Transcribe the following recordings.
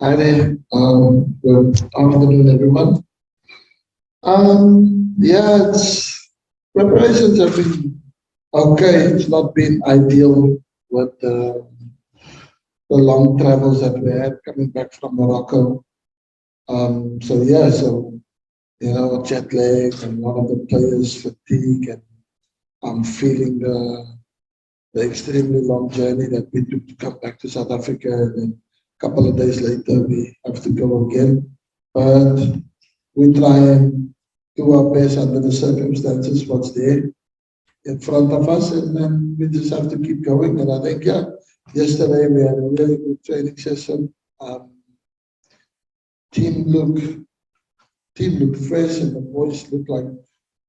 Hi there. Good afternoon, everyone. Preparations have been okay. It's not been ideal with the long travels that we had coming back from Morocco. So jet lag and a lot of the players fatigue, and I'm feeling the extremely long journey that we took to come back to South Africa, and then a couple of days later we have to go again. But we try and do our best under the circumstances, what's there in front of us, and then we just have to keep going. And I think, yeah, yesterday we had a really good training session. Um, team look team looked fresh, and the boys look like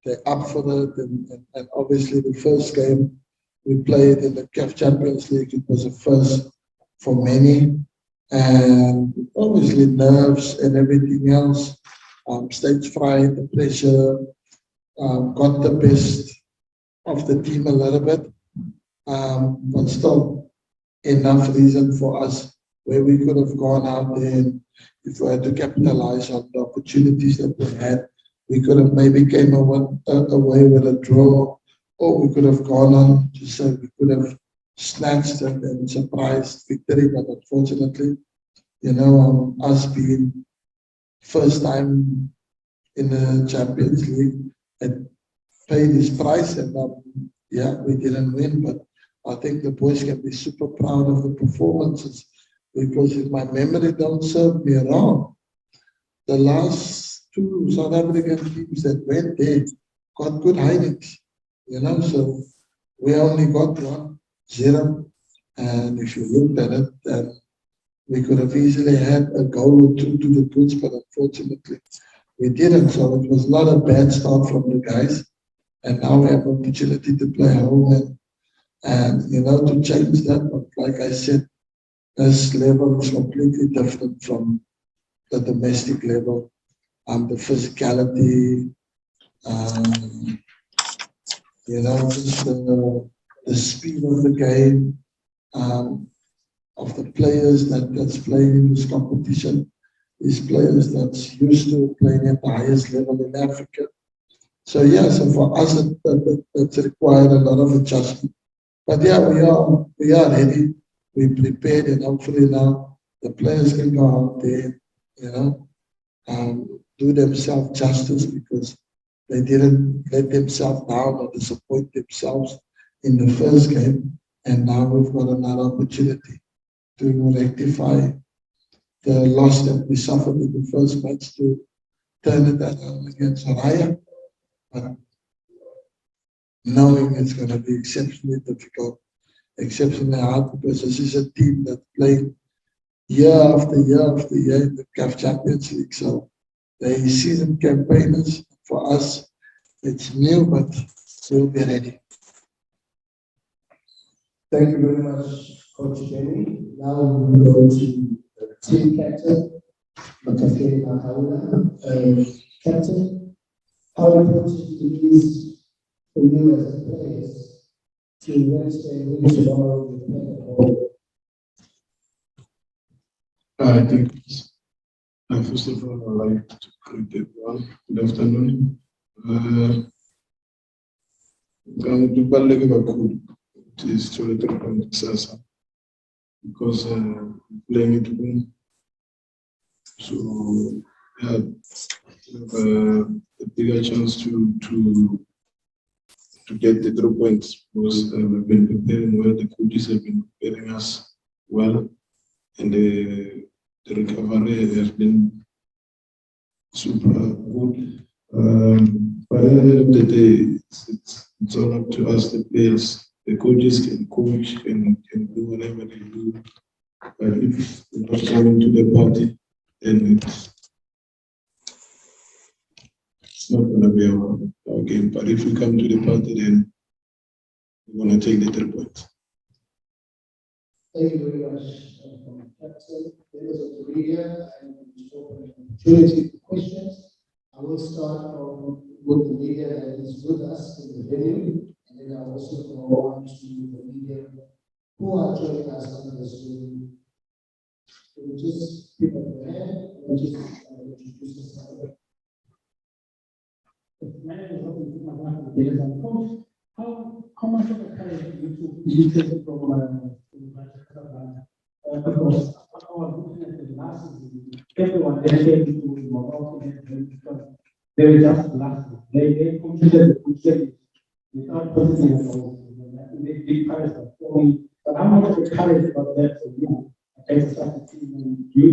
they're up for it. And obviously, the first game we played in the CAF Champions League, it was a first for many, and obviously nerves and everything else. Stage fright, the pressure, got the best of the team a little bit, but still enough reason for us where we could have gone out there, and if we had to capitalize on the opportunities that we had, we could have maybe came away with a draw, or we could have gone on to say we could have snatched and surprised victory. But unfortunately, us being first time in the Champions League, it paid his price, and yeah, we didn't win. But I think the boys can be super proud of the performances, because if my memory don't serve me wrong, the last two South African teams that went there got good hidings, so we only got 1-0. And if you looked at it, then we could have easily had a goal or two to the goods, but unfortunately we didn't. So it was not a bad start from the guys. And now we have opportunity to play home, and to change that. But like I said, this level is completely different from the domestic level. The physicality, um, just the speed of the game, um, of the players that's playing in this competition, is players that's used to playing at the highest level in Africa. So yeah, so for us, it's required a lot of adjustment. But yeah, we are ready. We prepared, and hopefully now the players can go out there, you know, do themselves justice, because they didn't let themselves down or disappoint themselves in the first game. And now we've got another opportunity to rectify the loss that we suffered in the first match, to turn it around against Horoya. But knowing it's going to be exceptionally difficult, exceptionally hard, because this is a team that played year after year after year in the CAF Champions League. So they seasoned campaigners. For us, it's new, but we'll be ready. Thank you very much, Coach Benni. Now we will go to the team captain, McCarthy. Captain, how important it is for you as players to Wednesday win tomorrow with play at home? I think, first of all, I'd like to greet everyone. Good afternoon. Kubaluleke kakhulu ukuthi sithole 3 points kusasa, because playing it home. So yeah, a bigger chance to get the 3 points, because we've been preparing well. The coaches have been preparing us well, and the recovery has been super good. But at the end of the day, it's all up to us, the players. The coaches can coach, can do whatever they do. But if we're not coming to the party, then it's not going to be our game. But if we come to the party, then we're going to take the 3 points. Thank you very much, Captain. Members of the media, and open opportunity for questions. I will start with the media that is with us in the venue, and then I'll also go on to the media who are joining us on the Zoom We'll just pick up your hand and we'll just introduce yourself. My name is Coach. How much of a courage do you take from because I was looking at the last season, everyone dedicated to Morocco because they were just last. They contributed without putting in goals. They did courage for me. But how much of a courage about that for you? Against such a team? Do you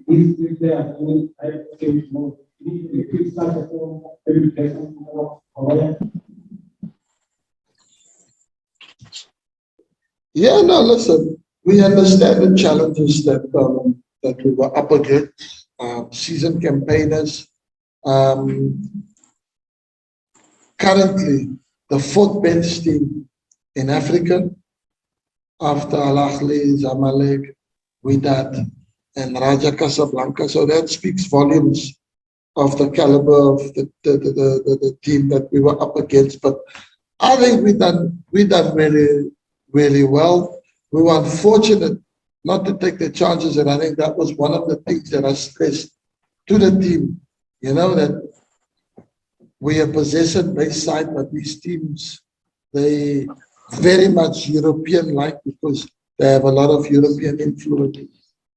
think if they are doing high skills more, you need to repeat such a form, maybe play something more? Yeah, no, listen, we understand the challenges that we were up against, season campaigners. Currently, the fourth best team in Africa after Al Ahly, Zamalek, Wydad, and Raja Casablanca. So that speaks volumes of the caliber of the team that we were up against. But I think we done really, really well. We were unfortunate not to take the chances, and I think that was one of the things that I stressed to the team. You know, that we are possession-based side, but these teams, they very much European-like because they have a lot of European influence.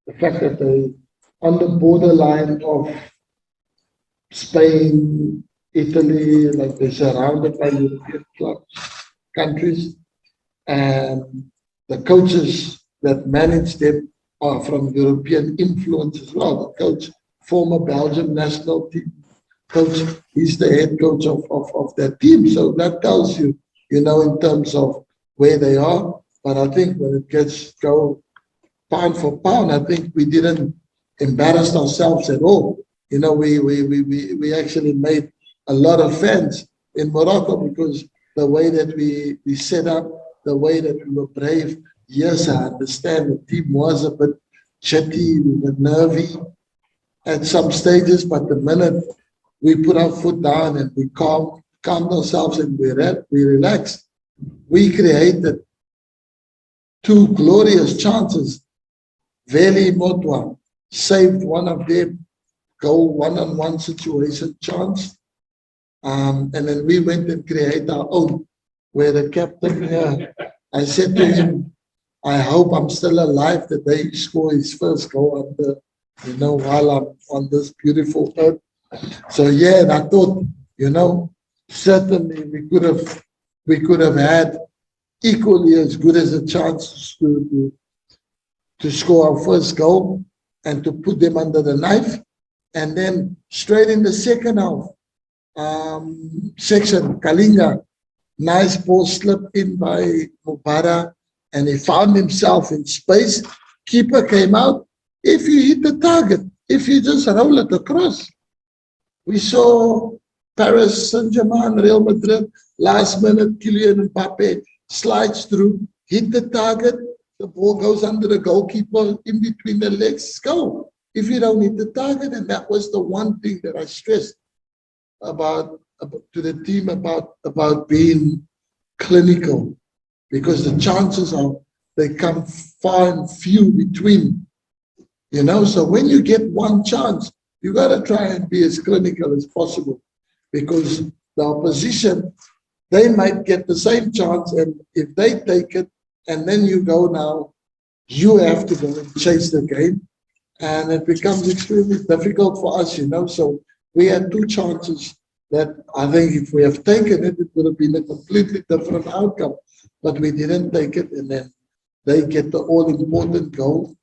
The fact that they on the borderline of Spain, Italy, like they're surrounded by European clubs, countries, and the coaches that manage them are from European influence as well. The coach, former Belgium national team coach, he's the head coach of that team. So that tells you, you know, in terms of where they are. But I think when it gets go pound for pound, I think we didn't embarrass ourselves at all. You know, we actually made a lot of fans in Morocco because the way that we set up, the way that we were brave. Yes, I understand the team was a bit chatty, we were nervy at some stages, but the minute we put our foot down and we calmed ourselves and we relaxed, we created two glorious chances. Veli Motwa saved one of them, goal one-on-one situation chance. And then we went and created our own, where the captain here, I said to him, I hope I'm still alive the day he scored his first goal while I'm on this beautiful earth. So yeah, and I thought, certainly we could have had equally as good as a chance to score our first goal and to put them under the knife. And then straight in the second half, section, Kalinga, nice ball slipped in by Mubara, and he found himself in space. Keeper came out. If you hit the target, if you just roll it across. We saw Paris Saint-Germain, Real Madrid, last minute, Kylian Mbappe slides through, hit the target, the ball goes under the goalkeeper, in between the legs, go. If you don't hit the target, and that was the one thing that I stressed about to the team about being clinical, because the chances are they come far and few between, So when you get one chance, you got to try and be as clinical as possible, because the opposition, they might get the same chance, and if they take it, and then you go now, you have to go and chase the game, and it becomes extremely difficult for us, So we had two chances that I think if we have taken it, it would have been a completely different outcome, but we didn't take it, and then they get the all-important goal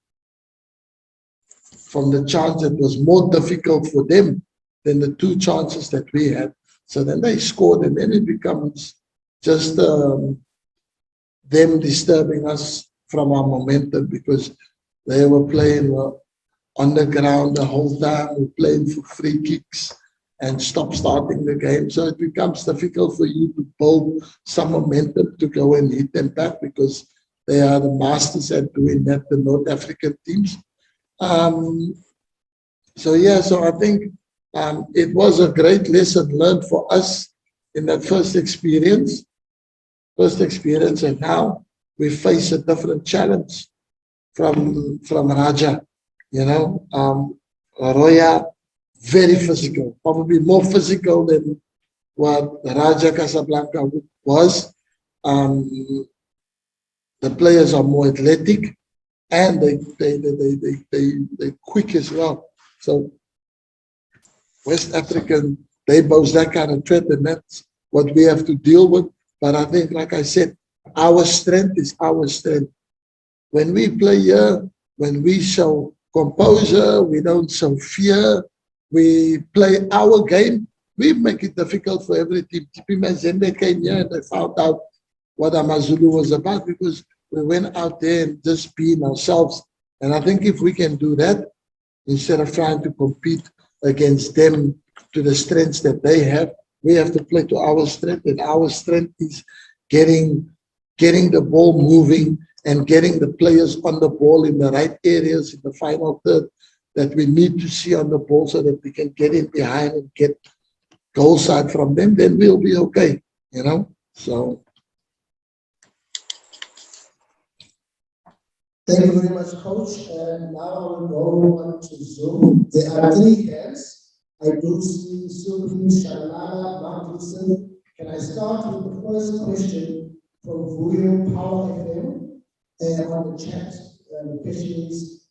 from the chance that was more difficult for them than the two chances that we had. So then they scored, and then it becomes just them disturbing us from our momentum, because they were playing on the ground the whole time. We're playing for free kicks and starting the game. So it becomes difficult for you to build some momentum to go and hit them back, because they are the masters at doing that, the North African teams. So I think it was a great lesson learned for us in that first experience, and now we face a different challenge from Raja. Horoya, very physical, probably more physical than what Raja Casablanca was. The players are more athletic and they quick as well. So West African, they pose that kind of threat, and that's what we have to deal with. But I think, like I said, our strength is our strength. When we play here, when we show composure, we don't show fear, we play our game, we make it difficult for every team. TP Mazembe came here and they found out what AmaZulu was about because we went out there and just being ourselves. And I think if we can do that, instead of trying to compete against them to the strengths that they have, we have to play to our strength, and our strength is getting the ball moving and getting the players on the ball in the right areas in the final third that we need to see on the ball so that we can get in behind and get goal side from them, then we'll be okay, So Thank you very much, Coach. And now I will go on to Zoom. There are 3 hands. I do see Subi, Shalala, Mark. Can I start with the first question from Vuyo Power FM on the chat? The question is,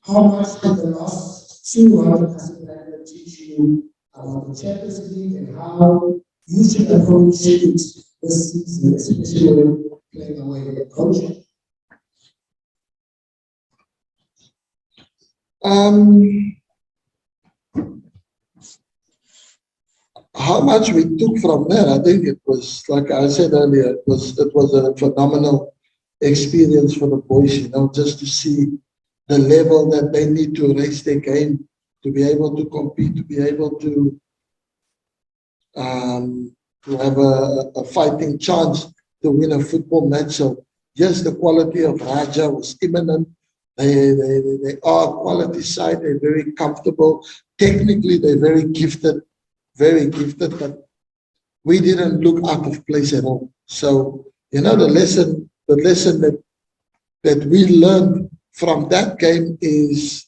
how much did the last 200 Casablanca teach you about the Champions League and how you should approach it this season, especially when playing away? Coach? How much we took from there, I think it was, like I said earlier, it was a phenomenal experience for the boys, just to see the level that they need to raise their game, to be able to compete, to be able to have a fighting chance to win a football match. So yes, the quality of Raja was imminent. They are quality side. They're very comfortable. Technically, they're very gifted, but we didn't look out of place at all. So, the lesson that we learned from that game is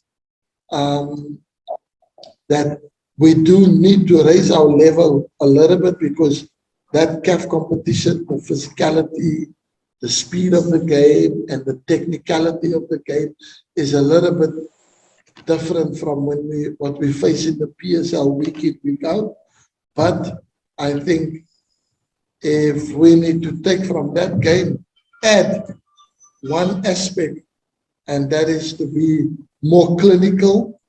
that we do need to raise our level a little bit because that CAF competition, the physicality, the speed of the game and the technicality of the game is a little bit different from what we face in the PSL week in, week out. But I think if we need to take from that game, add one aspect, and that is to be more clinical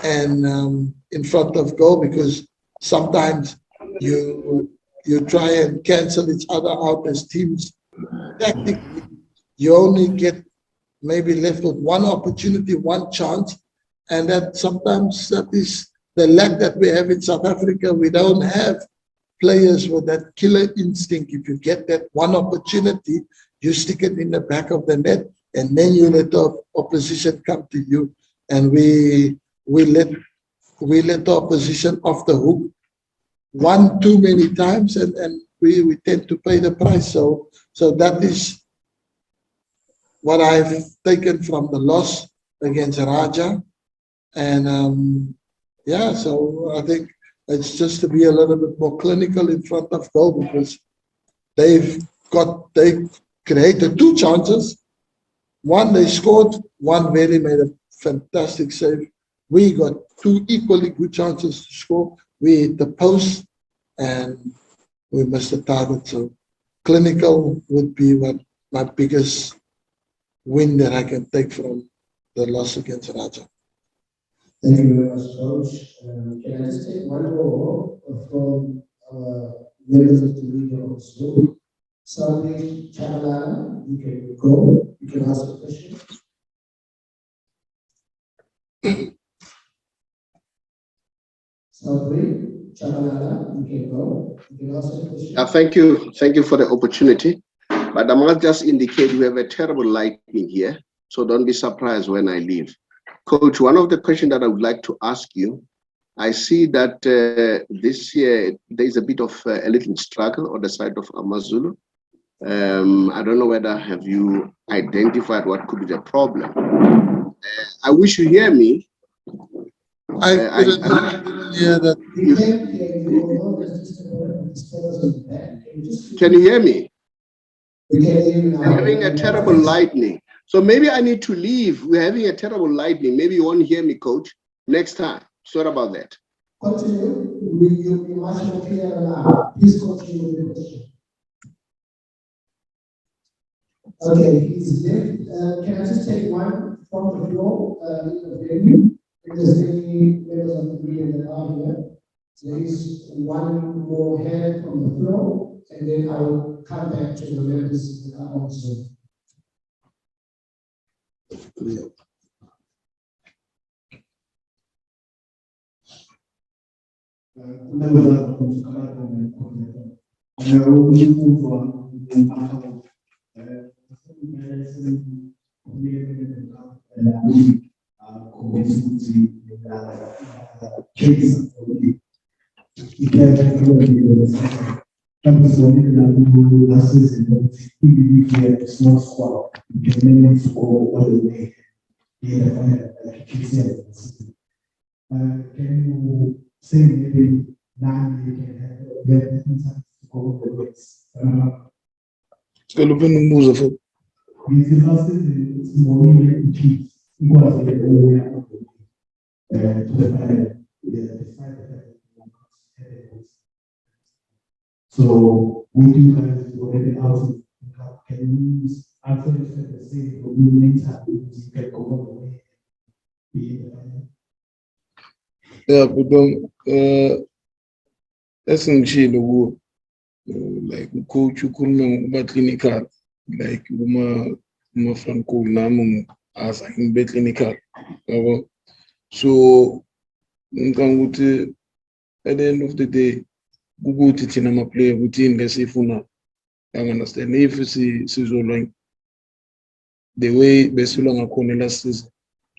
and in front of goal, because sometimes you try and cancel each other out as teams. Tactically, you only get maybe left with one opportunity, one chance, and that sometimes that is the lack that we have in South Africa. We don't have players with that killer instinct. If you get that one opportunity, you stick it in the back of the net, and then you let the opposition come to you. And we let the opposition off the hook one too many times, and we tend to pay the price. So that is what I've taken from the loss against Raja. And yeah, so I think it's just to be a little bit more clinical in front of goal, because they created 2 chances. One they scored, one Benni made a fantastic save. We got 2 equally good chances to score. We hit the post and we missed the target. So clinical would be what my biggest win that I can take from the loss against Raja. Thank you very much, Coach. Can I just take one more from our members of the media also? Sabri Chabalala, you can go. You can ask a question. Sabri Chabalala, you can go. You can ask a question. Thank you. Thank you for the opportunity. But I must just indicate we have a terrible lightning here, so don't be surprised when I leave. Coach, one of the questions that I would like to ask you, I see that this year there is a bit of a little struggle on the side of AmaZulu. I don't know whether have you identified what could be the problem. I wish you hear me. I couldn't hear that. We can't hear you, although there's just a bit of disturbance in the back. Can you hear me? We can hear you now. We're having a terrible lightning. So maybe I need to leave. We're having a terrible lightning. Maybe you won't hear me, coach, next time. Sorry about that. Continue. You'll be much more clear now. Please continue with the question. Okay, he's left. Can I just take one from the floor? If there's any members of the media that are here, there is one more hand from the floor, and then I will come back to the members that are on Zoom. Can you say maybe now you can have insights to go the ways? So we do guys already out. Can you answer the same for you later? You can go all the way. Yeah, but that's like coach you clinical, like uma franco namun as in clinical. So at the end of the day, Google teaching them a play within the Sifuna. I understand if it's the way Besulanga Cornelia says,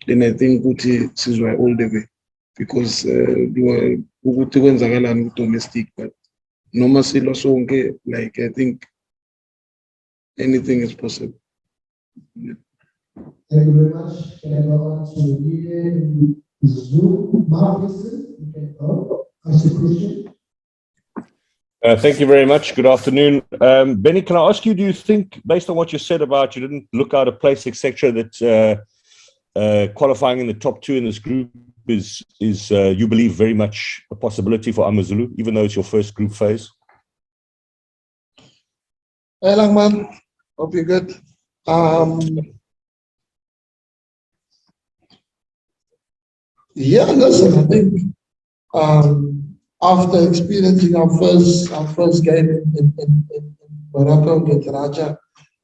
then I think Guti is all the way. Because Guti wins a domestic, but normally like I think anything is possible. Yeah. Thank you very much. Can I go on to the media? Zoom, Marvin, you can go. Ask a question. Thank you very much. Good afternoon. Benni, can I ask you, do you think, based on what you said about you didn't look out of place, etc., that qualifying in the top two in this group is you believe very much a possibility for AmaZulu, even though it's your first group phase? Hey, Langman. Hope you're good. Yeah, listen, I think after experiencing our first game in Morocco against Raja,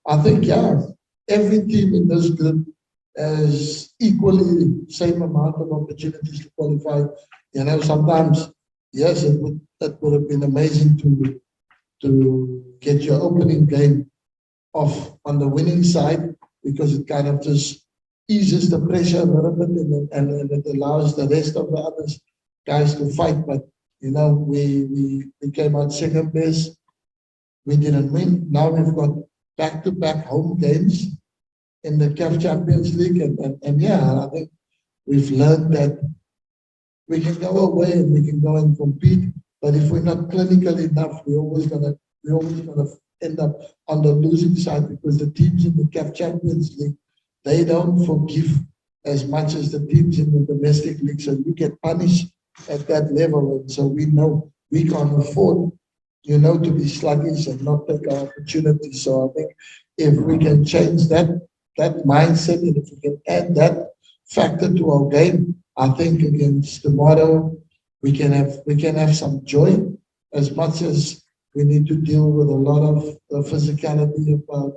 I think, yeah, every team in this group has equally same amount of opportunities to qualify. You know, sometimes, yes, it would have been amazing to get your opening game off on the winning side, because it kind of just eases the pressure a little bit, and it allows the rest of the other guys to fight. But you know, we came out second best. We didn't win. Now we've got back-to-back home games in the CAF Champions League, and yeah, I think we've learned that we can go away and we can go and compete. But if we're not clinical enough, we're always gonna end up on the losing side, because the teams in the CAF Champions League, they don't forgive as much as the teams in the domestic league. So you get punished at that level. And so we know we can't afford, you know, to be sluggish and not take our opportunities. So I think if we can change that mindset, and if we can add that factor to our game, I think against tomorrow we can have some joy, as much as we need to deal with a lot of the physicality about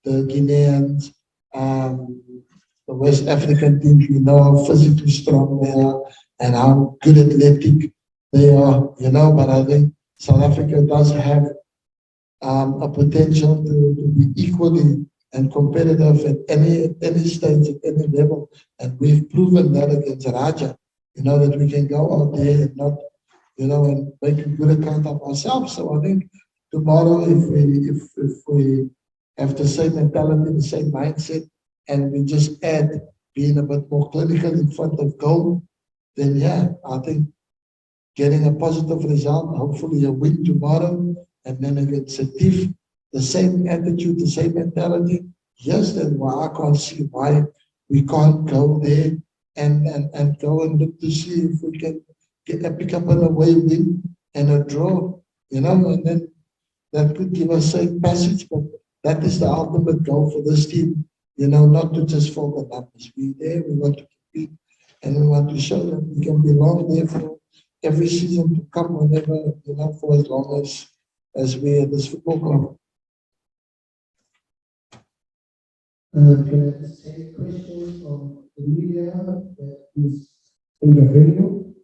the Guineans, the West African teams. We know how physically strong they are and how good athletic they are, you know, but I think South Africa does have a potential to be equally and competitive at any stage, at any level. And we've proven that against Raja, you know, that we can go out there and not, you know, and make a good account of ourselves. So I think tomorrow, if we have the same mentality, the same mindset, and we just add being a bit more clinical in front of goal, then yeah, I think getting a positive result, hopefully a win tomorrow, and then against Setif, the same attitude, the same mentality. Yes, then why I can't see why we can't go there and go and look to see if we can pick up an away win and a draw, and then that could give us safe passage. But that is the ultimate goal for this team, not to just fill the numbers. We there, we want to compete, and we want to show that we can belong there for every season to come, whenever, for as long as we're at this football club. Can I just take questions from the media that is in the venue?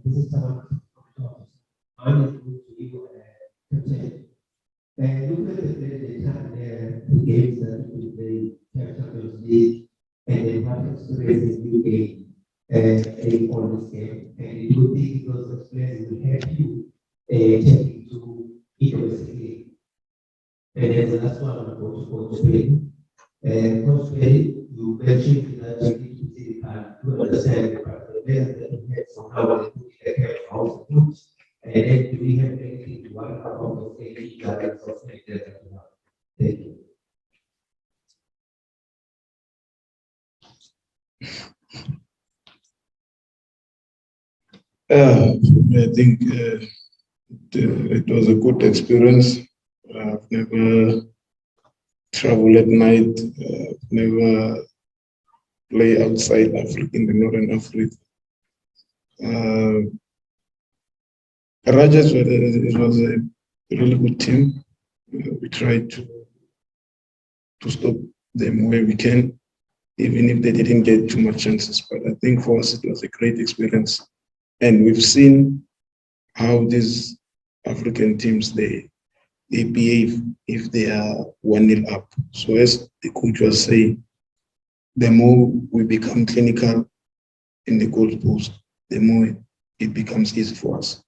This is someone I'm going to present. And look at the time there, the games that the Champions League, and then what experience you gain playing all this game. And it would be those experiences will help you taking to Italy. And then the last one, I'm going to Coach Benni. And Coach Benni, you mentioned that you need to see to understand the players that you have, so how they put their care house and then do we have anything to worry about the any guidance of that you have? Thank you. I think it was a good experience. I've never traveled at night, never play outside Africa, in the Northern Africa. Rajas was a really good team. We tried to stop them where we can, even if they didn't get too much chances. But I think for us, it was a great experience. And we've seen how these African teams, they behave if they are 1-0 up. So as the coach was saying, the more we become clinical in the goal post, the more it becomes easy for us.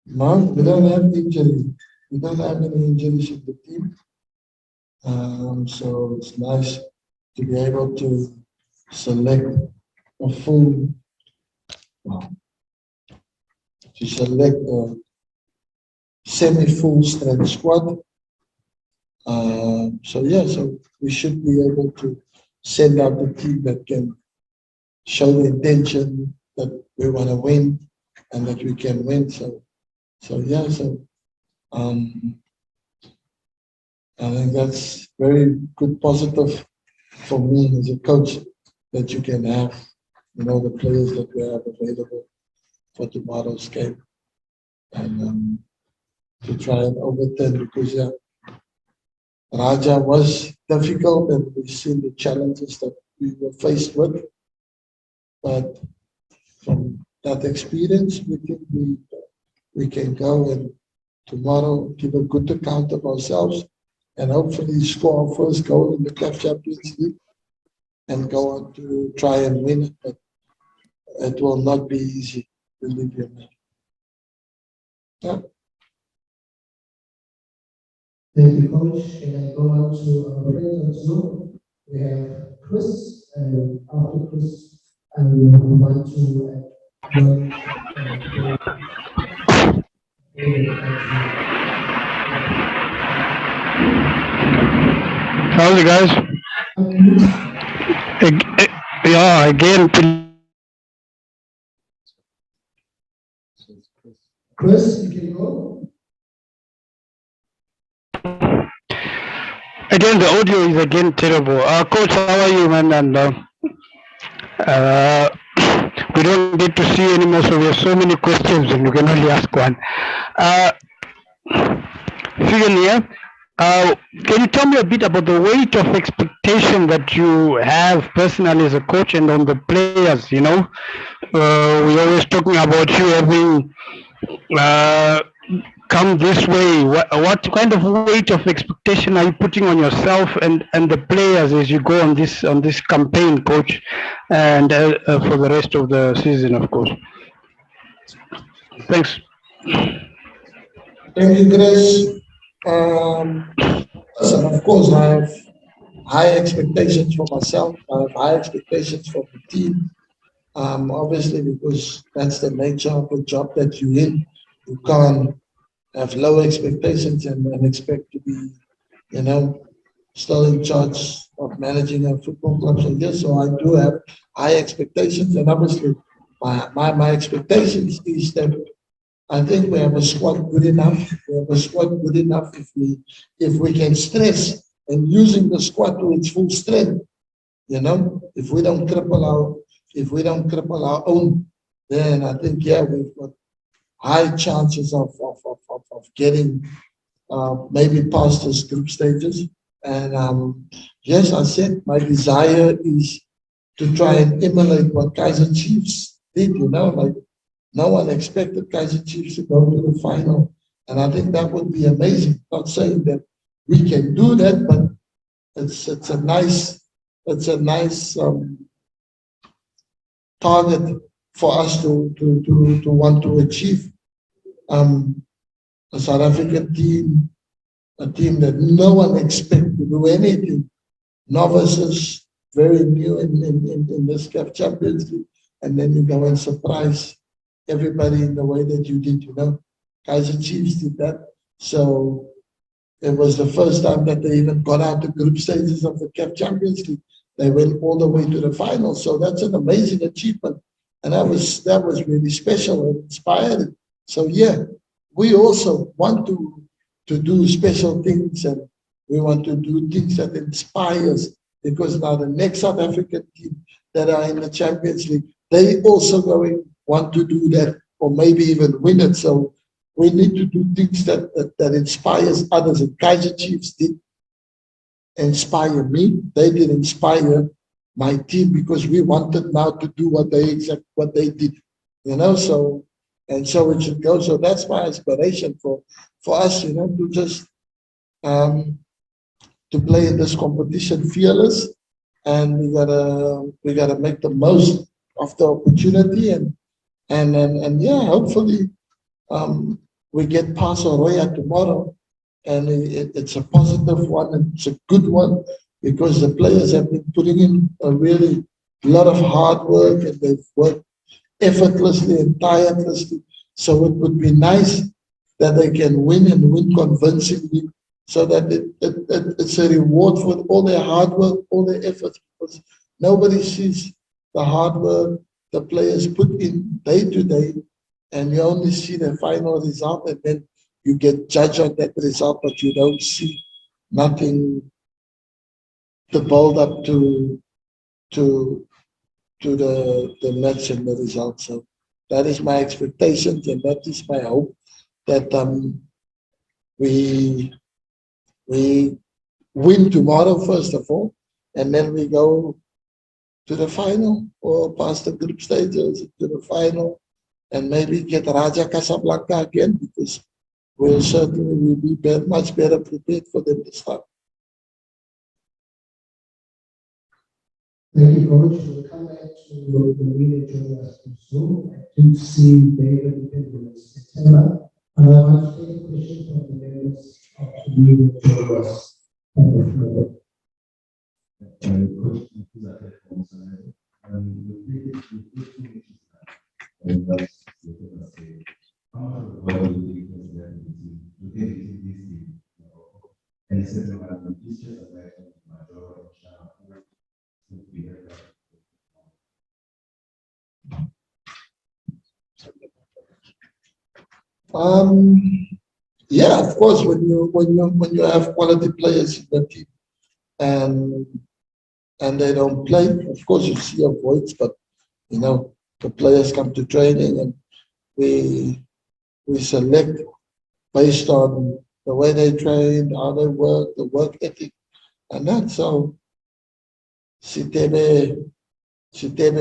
No, we don't have injury. We don't have any injuries in the team. So it's nice to be able to select a full, to select a semi-full strength squad. So we should be able to send out the team that can show the intention that we want to win and that we can win. I think that's very good positive for me as a coach, that you can have, the players that we have available for tomorrow's game, and to try and overturn, because Raja was difficult and we've seen the challenges that we were faced with. But from that experience, we think we can go and tomorrow give a good account of ourselves and hopefully score our first goal in the CAF Champions League and go on to try and win it. But it will not be easy, believe me. Yeah. Thank you, Coach. And I go on to our friends on Zoom. We have Chris, and after Chris, I will want to join How's it, guys? Yeah, again. Chris, you can go. Again, the audio is again terrible. Coach, how are you, man? And we don't get to see anymore, so we have so many questions, and you can only ask one. Figure, can you tell me a bit about the weight of expectation that you have personally as a coach and on the players? We're always talking about you having come this way? What kind of weight of expectation are you putting on yourself and the players as you go on this campaign, coach, and for the rest of the season, of course? Thanks. Thank you, Chris. Listen, of course, I have high expectations for myself. I have high expectations for the team. Obviously, because that's the nature of the job that you're in. You can't have low expectations and expect to be, you know, still in charge of managing a football club. So yes, so I do have high expectations, and obviously, my expectations is that I think we have a squad good enough. We have a squad good enough if we can stress and using the squad to its full strength. You know, if we don't cripple our own, then I think yeah, we've got high chances of getting maybe past those group stages. And yes, I said my desire is to try and emulate what Kaiser Chiefs did. You know, like no one expected Kaiser Chiefs to go to the final, and I think that would be amazing. Not saying that we can do that, but it's a nice target for us to want to achieve. A South African team, a team that no one expected to do anything, novices, very new in this CAF Champions League, and then you go and surprise everybody in the way that you did, you know. Kaiser Chiefs did that. So it was the first time that they even got out the group stages of the CAF Champions League. They went all the way to the final. So that's an amazing achievement. And that was really special and inspiring. So yeah, we also want to do special things, and we want to do things that inspires, because now the next South African team that are in the Champions League, they also want to do that or maybe even win it. So we need to do things that inspires others. And Kaiser Chiefs did inspire me. They did inspire my team, because we wanted now to do what they did, you know. So and so it should go. So that's my inspiration for us, you know, to just to play in this competition fearless, and we gotta make the most of the opportunity, and yeah, hopefully we get past Horoya tomorrow, and it's a positive one, and it's a good one, because the players have been putting in a really lot of hard work, and they've worked effortlessly and tirelessly. So it would be nice that they can win and win convincingly, so that it's a reward for all their hard work, all their efforts, because nobody sees the hard work the players put in day to day, and you only see the final result, and then you get judged on that result, but you don't see nothing to build up to the match and the result. So that is my expectations, and that is my hope, that we win tomorrow first of all, and then we go to the final, or past the group stages to the final, and maybe get Raja Casablanca again, because we'll certainly be much better prepared for them this time. Thank you, Coach. We'll come back to the media joining us soon. I do see David in September. I want to take a question from the members of the media joining us on the floor. Yeah, of course, when you have quality players in the team, and they don't play, of course you see a void, but you know, the players come to training, and we select based on the way they train, how they work, the work ethic, and that. So Sitebe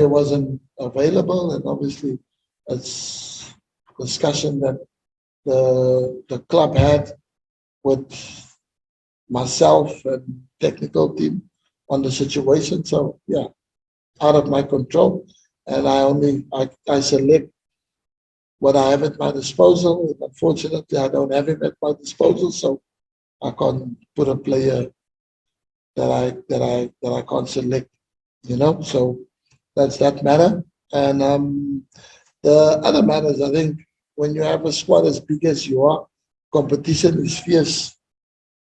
wasn't available, and obviously it's discussion that the club had with myself and technical team on the situation. So yeah, out of my control, and I select what I have at my disposal. And unfortunately, I don't have him at my disposal, so I can't put a player that I can't select. So that's that matter. And the other matters, I think, when you have a squad as big as you are, competition is fierce.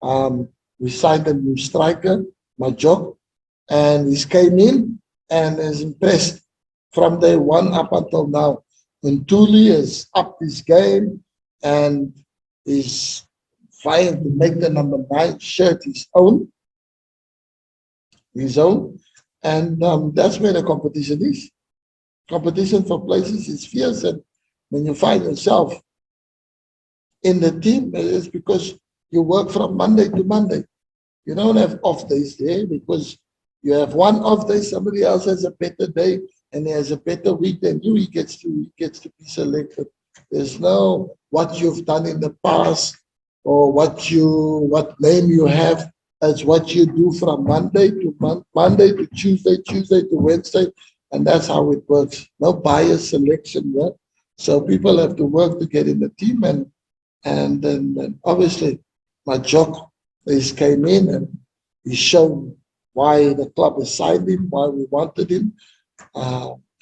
We signed a new striker, Majok, and he came in and is impressed from day one up until now. And Tuli has upped his game and is trying to make the number 9 shirt his own. And that's where the competition is. Competition for places is fierce, and when you find yourself in the team, it's because you work from Monday to Monday. You don't have off days there because you have one off day, somebody else has a better day, and he has a better week than you. He gets to be selected. There's no what you've done in the past or what name you have. It's what you do from Monday to Tuesday, Tuesday to Wednesday, and that's how it works. No bias selection, yeah. So people have to work to get in the team, and then obviously my job is came in and he's shown why the club has signed him, why we wanted him,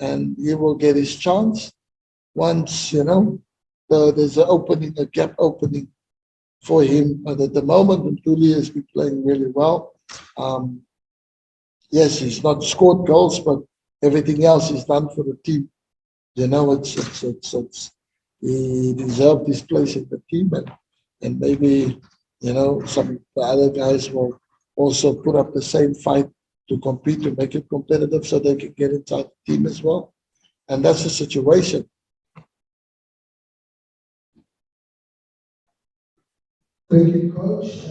and he will get his chance once there's an opening, a gap opening for him. But at the moment, Tuli has been playing really well. Yes, he's not scored goals, but everything else is done for the team. It's he deserved his place in the team, and maybe some the other guys will also put up the same fight to compete to make it competitive so they can get inside the team as well. And that's the situation. Thank you, Coach.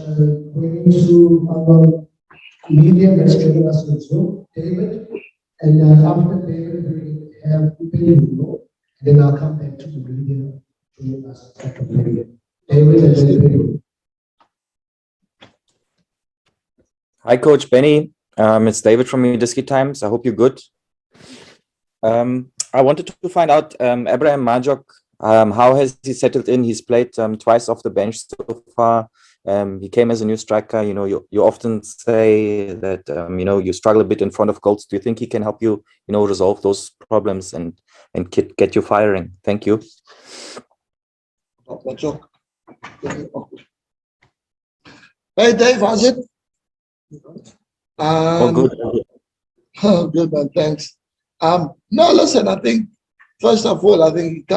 Going to our media that's joining us on Zoom, David. And after David, we have Benni, and then I'll come back to the media joining us after David. David and then Benni. Hi, Coach Benni. It's David from Midiski Times. I hope you're good. I wanted to find out, Abraham Majok, how has he settled in? He's played twice off the bench so far. He came as a new striker. You often say that you struggle a bit in front of goals. Do you think he can help you resolve those problems and get you firing? Thank you. Hey Dave, how's it? Good. Good man, thanks. No, listen, I think first of all, I think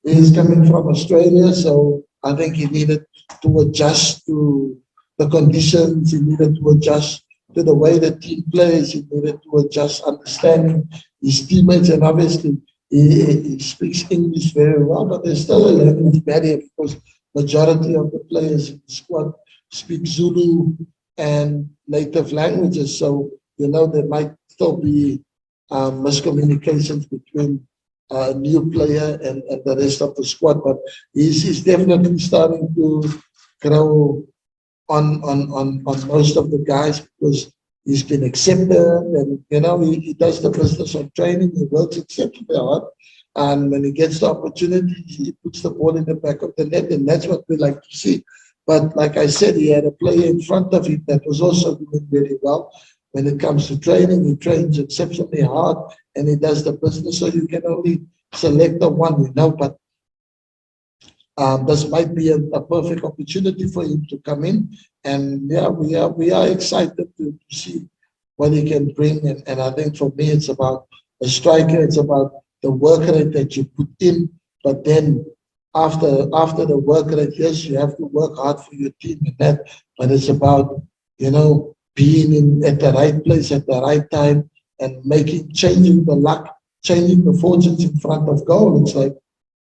he's coming from Australia, so I think he needed to adjust to the conditions. He needed to adjust to the way the team plays. He needed to adjust understanding his teammates, and obviously he speaks English very well, but there's still a language barrier because majority of the players in the squad speak Zulu and native languages. So, there might still be miscommunications between a new player and the rest of the squad, but he's definitely starting to grow on most of the guys because he's been accepted, and he does the business of training. He works exceptionally hard, and when he gets the opportunity, he puts the ball in the back of the net, and that's what we like to see. But like I said, he had a player in front of him that was also doing very well. When it comes to training, he trains exceptionally hard and he does the business. So you can only select the one, but this might be a perfect opportunity for him to come in. And yeah, we are excited to see what he can bring. And I think for me, it's about a striker. It's about the work rate that you put in. But then after the work rate, yes, you have to work hard for your team and that. But it's about, being at the right place at the right time and changing the luck, changing the fortunes in front of goal. It's like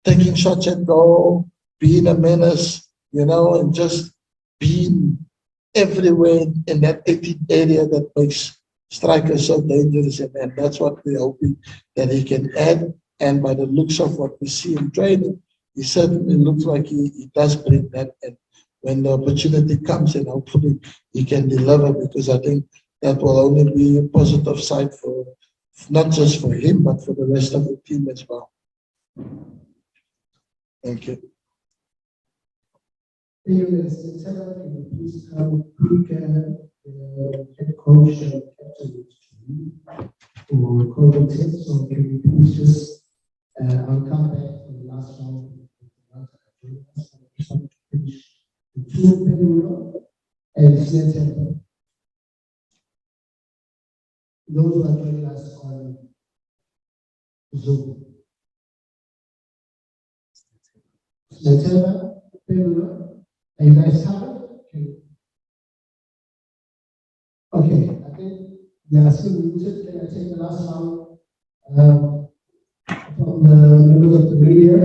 taking shots at goal, being a menace, and just being everywhere in that 18 area that makes strikers so dangerous. And that's what we're hoping that he can add. And by the looks of what we see in training, he certainly looks like he does bring that. And when the opportunity comes, and hopefully he can deliver, because I think that will only be a positive side for not just for him, but for the rest of the team as well. Thank you. Please come quicker, head coach and captain or co-test, so can you please just, I'll come back for the last round. The two Benni and Smith. Those who are joining us on Zoom. Smith, Benni. Are you guys covered? Okay, I think they are still muted. Can I take the last round from the members of the media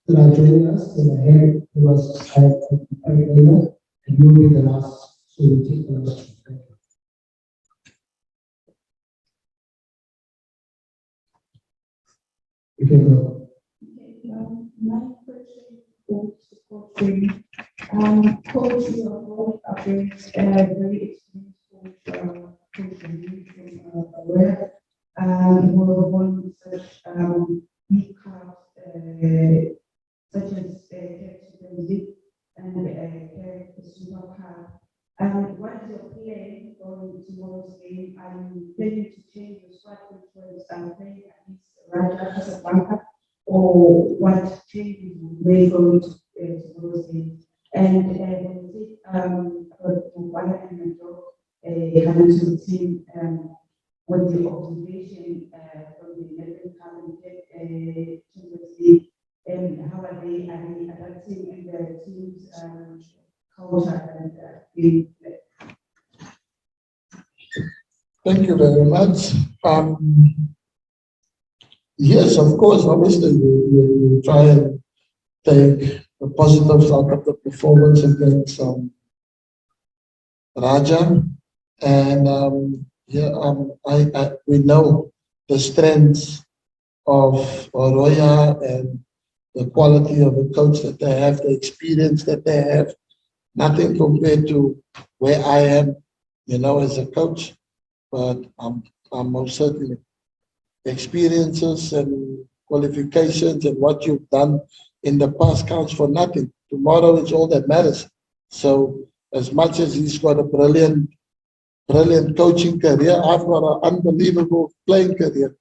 that are joining us? And I heard it was Horoya, and you will be the last. So we'll take the last one. Thank you. You can go. My question is Coach, you are both a very experienced coach from Horoya, who have won such big cups, such as Champions League and the Super Cup. What is your plan for tomorrow's game? Are you planning to change your squad which was playing against Raja Casablanca? Or what changes may go to tomorrow's game? And when you say about Mubala and Majo coming to the team with the observation from the American Cabinet Champions League, and how are they adapting in the team's culture and game? Thank you very much. Yes, of course, obviously you try and take the positives out of the performance against Raja. And we know the strengths of Horoya and the quality of the coach that they have, the experience that they have. Nothing compared to where I am, as a coach. But I'm most certainly experiences and qualifications and what you've done in the past counts for nothing. Tomorrow is all that matters. So as much as he's got a brilliant coaching career, I've got an unbelievable playing career.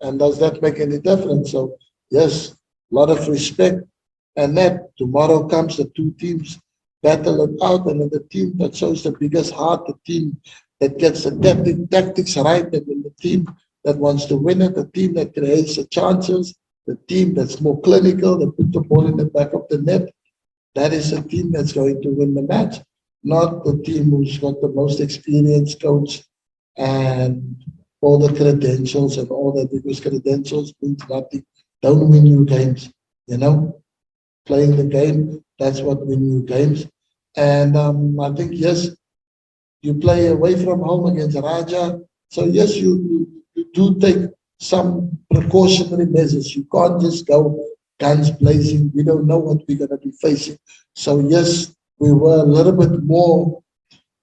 And does that make any difference? So yes, a lot of respect. And that tomorrow comes the two teams battle it out, and the team that shows the biggest heart, the team that gets the tactics right, and then the team that wants to win it, the team that creates the chances, the team that's more clinical, that put the ball in the back of the net. That is a team that's going to win the match, not the team who's got the most experienced coach and all the credentials and all that, because credentials means nothing. Don't win you games, Playing the game, that's what win you games. And I think, yes, you play away from home against Raja. So yes, you do take some precautionary measures. You can't just go guns blazing. We don't know what we're going to be facing. So yes, we were a little bit more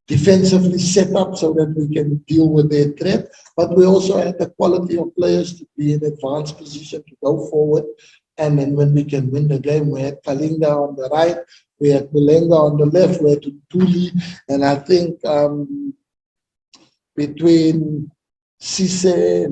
defensively set up so that we can deal with their threat. But we also had the quality of players to be in advanced position to go forward. And then when we can win the game, we had Kalinga on the right, we had Mulenga on the left, we had Tuli, and I think between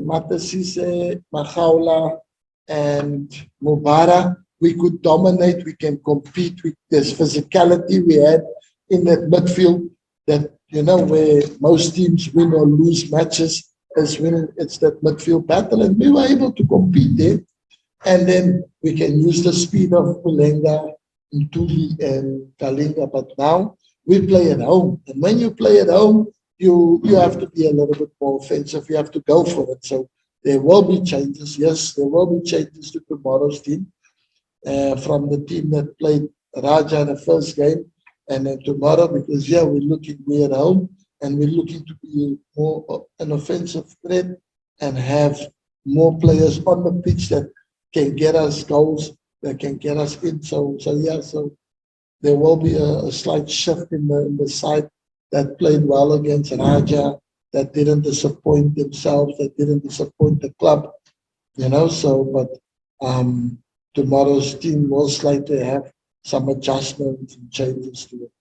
Mata Sise, Mahaula, and Mubara, we could dominate, we can compete with this physicality we had in that midfield that, where most teams win or lose matches is when it's that midfield battle, and we were able to compete there. And then we can use the speed of Mulenga, Ntuli, and Kalinga. But now we play at home. And when you play at home, you have to be a little bit more offensive. You have to go for it. So there will be changes. Yes, there will be changes to tomorrow's team from the team that played Raja in the first game. And then tomorrow, because, we're at home and we're looking to be more an offensive threat and have more players on the pitch that can get us goals, that can get us in. So yeah, so there will be a slight shift in the side that played well against Raja, that didn't disappoint themselves, that didn't disappoint the club, you know. So, but tomorrow's team will slightly have some adjustments and changes to it.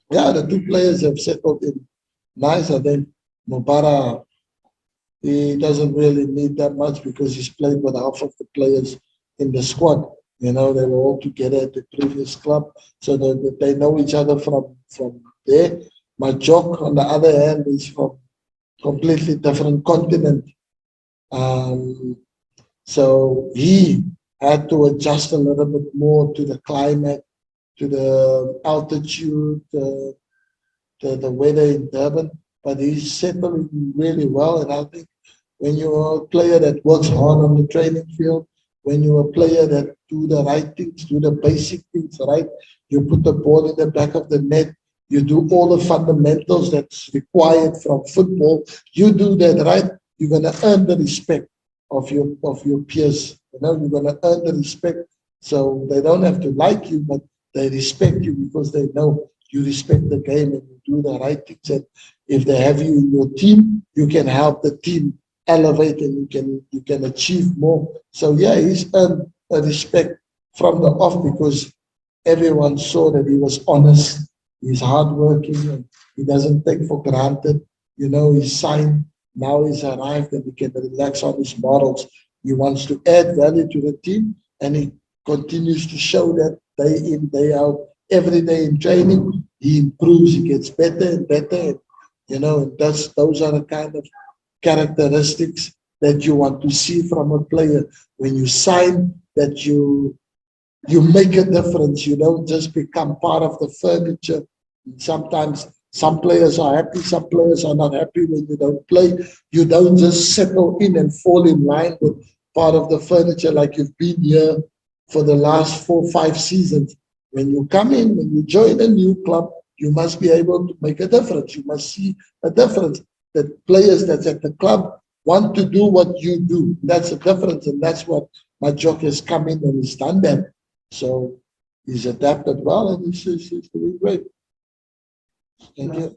Yeah, the two players have settled in nice. I think Mubarak, he doesn't really need that much because he's played with half of the players in the squad. You know, they were all together at the previous club, so they know each other from there. My joke, on the other hand, is from completely different continent. So he had to adjust a little bit more to the climate, to the altitude, the weather in Durban, but he's settling really well. And I think when you're a player that works hard on the training field, when you're a player that do the right things, do the basic things right, you put the ball in the back of the net, you do all the fundamentals that's required from football, you do that right, you're going to earn the respect of your peers. You know, you're going to earn the respect. So they don't have to like you, but they respect you because they know you respect the game and you do the right things. And if they have you in your team, you can help the team elevate and you can achieve more. So yeah, he's earned a respect from the off because everyone saw that he was honest, he's hardworking, and he doesn't take for granted. You know, he's signed, now he's arrived and he can relax on his morals. He wants to add value to the team and he continues to show that day in, day out, every day in training. He improves, he gets better and better. And, you know, those are the kind of characteristics that you want to see from a player. When you sign, that you make a difference. You don't just become part of the furniture. Sometimes some players are happy, some players are not happy when you don't play. You don't just settle in and fall in line with part of the furniture like you've been here for the last 4 or 5 seasons. When you come in, when you join a new club, you must be able to make a difference. You must see a difference. The players that's at the club want to do what you do. That's a difference, and that's what Majok has come in and he's done that. So he's adapted well and he's doing great. Thank you.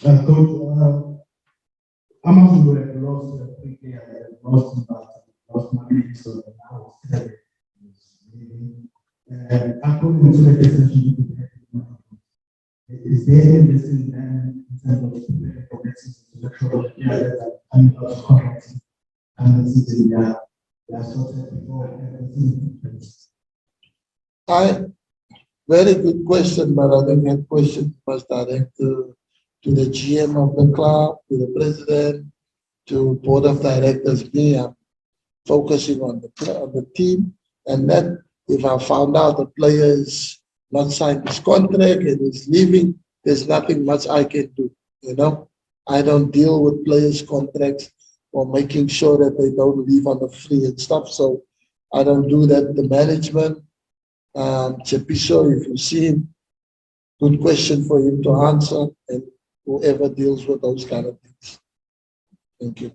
Coach, AmaZulu have lost a big player, lost money, so now it's according to the decision, is there any lesson then in terms of progresses to the show that are coming out of contracts and the season they are sorted before everything? Very good question, but I think that question must direct to the GM of the club, to the president, to board of directors. Me, I'm focusing on the team, and then if I found out the player is not signed his contract and is leaving, there's nothing much I can do. You know, I don't deal with players' contracts or making sure that they don't leave on the free and stuff. So I don't do that. The management, Chepiso, if you see him, good question for him to answer, and whoever deals with those kind of things. Thank you.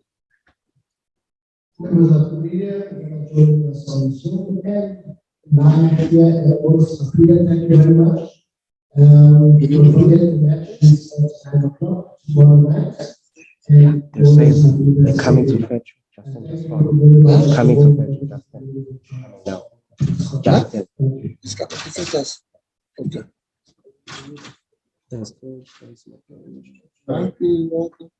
Members of the media, joining us on Zoom and live here at Voice Freedom. Thank you very much. Don't forget the match is at 9 o'clock tomorrow night. And They're saying they're coming to fetch you. Justin just found. Coming to fetch you, Justin. No. Justin. It's got to fetch us. Okay. Yes. Thank you. Welcome.